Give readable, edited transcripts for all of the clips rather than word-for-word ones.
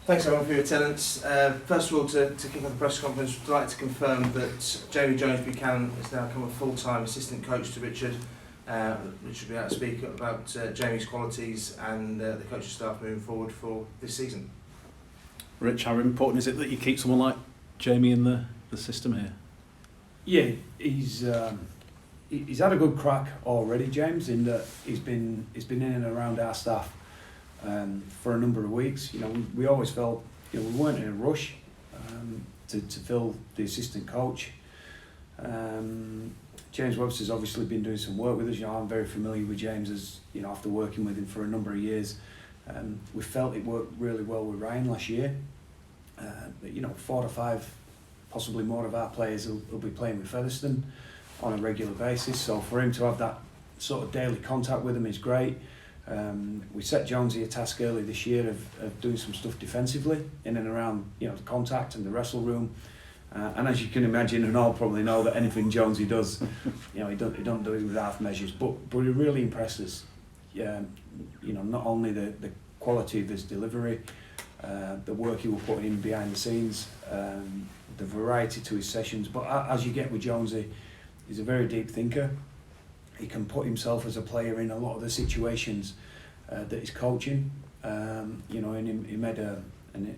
Thanks everyone for your attendance. First of all, to kick off the press conference, I'd like to confirm that Jamie Jones-Buchanan has now become a full-time assistant coach to Richard. Richard will be able to speak about Jamie's qualities and the coaching staff moving forward for this season. Rich, how important is it that you keep someone like Jamie in the system here? Yeah, he's had a good crack already, James, in that he's been in and around our staff for a number of weeks. You know, we always felt, you know, we weren't in a rush to fill the assistant coach. James Webster's obviously been doing some work with us. You know, I'm very familiar with James, as you know, after working with him for a number of years. We felt it worked really well with Ryan last year. But, you know, 4 to 5, possibly more of our players will be playing with Featherstone on a regular basis. So for him to have that sort of daily contact with him is great. We set Jonesy a task early this year of doing some stuff defensively in and around, you know, the contact and the wrestle room. And as you can imagine, and all probably know, that anything Jonesy does, you know, he don't do it with half measures. But he really impresses. You know, not only the quality of his delivery, the work he will put in behind the scenes, the variety to his sessions. But as you get with Jonesy, he's a very deep thinker. He can put himself as a player in a lot of the situations that he's coaching. You know, and he made an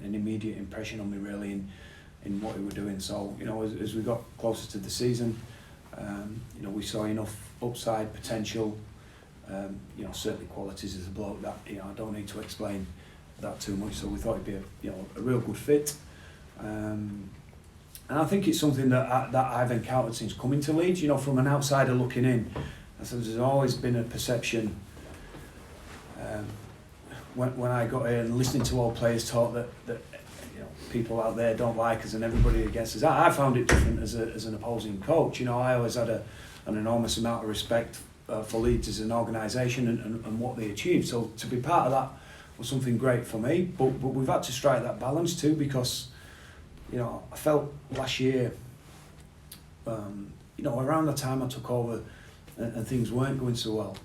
immediate impression on me really in what he was doing. So, you know, as we got closer to the season, you know, we saw enough upside potential. You know, certainly qualities as a bloke that, you know, I don't need to explain that too much. So we thought he'd be a real good fit. And I think it's something that I've encountered since coming to Leeds. You know, from an outsider looking in, I said there's always been a perception when I got here and listening to all players talk that you know, people out there don't like us and everybody against us. I found it different as an opposing coach. You know, I always had an enormous amount of respect for Leeds as an organisation and what they achieved. So to be part of that was something great for me. But we've had to strike that balance too, because, you know, I felt last year, you know, around the time I took over and things weren't going so well,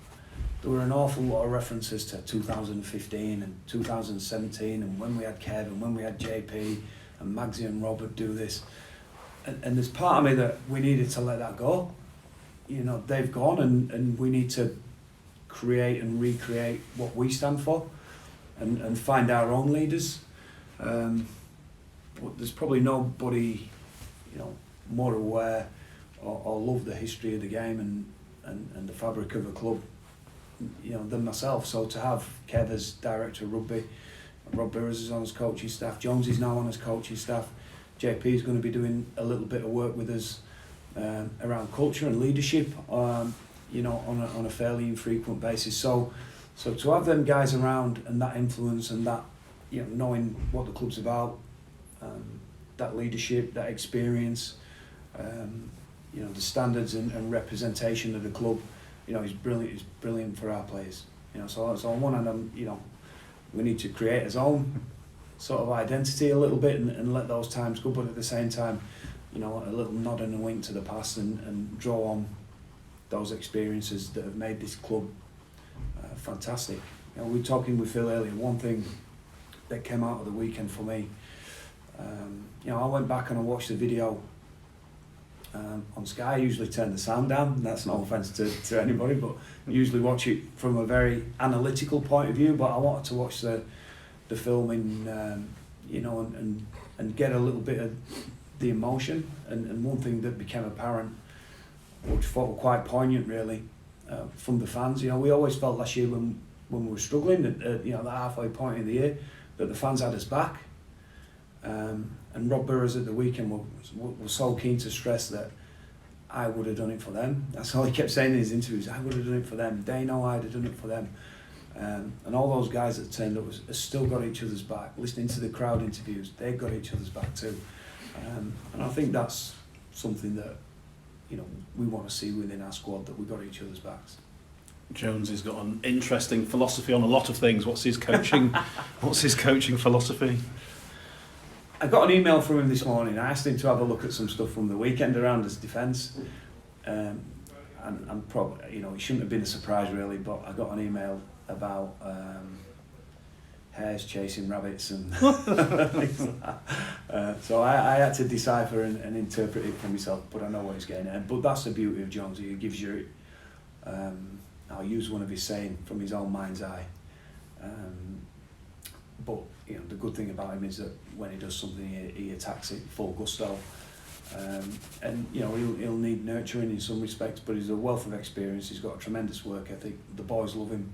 there were an awful lot of references to 2015 and 2017 and when we had Chev and when we had JP and Magsy and Robert do this. And there's part of me that we needed to let that go. You know, they've gone and we need to create and recreate what we stand for and find our own leaders. But there's probably nobody, you know, more aware or love the history of the game and the fabric of a club, you know, than myself. So to have Chev as director of rugby, Rob Burrows is on his coaching staff, Jones is now on his coaching staff, JP is going to be doing a little bit of work with us around culture and leadership, you know, on a fairly infrequent basis. So to have them guys around and that influence and that, you know, knowing what the club's about, that leadership, that experience, you know, the standards and representation of the club, you know, is brilliant. It's brilliant for our players. You know, so on one hand, you know, we need to create his own sort of identity a little bit and let those times go, but at the same time, you know, a little nod and a wink to the past and draw on those experiences that have made this club fantastic. You know, we were talking with Phil earlier. One thing that came out of the weekend for me, you know, I went back and I watched the video on Sky. I usually turn the sound down. That's no offence to anybody, but I usually watch it from a very analytical point of view. But I wanted to watch the film in, you know, and get a little bit of the emotion. And one thing that became apparent, which I thought were quite poignant really, from the fans. You know, we always felt last year when we were struggling at you know, the halfway point of the year, that the fans had us back. And Rob Burrows at the weekend was so keen to stress that I would have done it for them. That's all he kept saying in his interviews. I would have done it for them. They know I'd have done it for them. And all those guys that turned up have still got each other's back. Listening to the crowd interviews, they've got each other's back too. And I think that's something that, you know, we want to see within our squad, that we've got each other's backs. Jones has got an interesting philosophy on a lot of things. What's his coaching? What's his coaching philosophy? I got an email from him this morning. I asked him to have a look at some stuff from the weekend around his defence. And probably, you know, it shouldn't have been a surprise really, but I got an email about hares chasing rabbits and things like that. So I had to decipher and interpret it for myself, but I know what he's getting at. But that's the beauty of Jonesy. He gives you, I'll use one of his saying from his own mind's eye. But you know, the good thing about him is that when he does something, he attacks it full gusto. And you know, he'll need nurturing in some respects, but he's a wealth of experience. He's got a tremendous work ethic. The boys love him.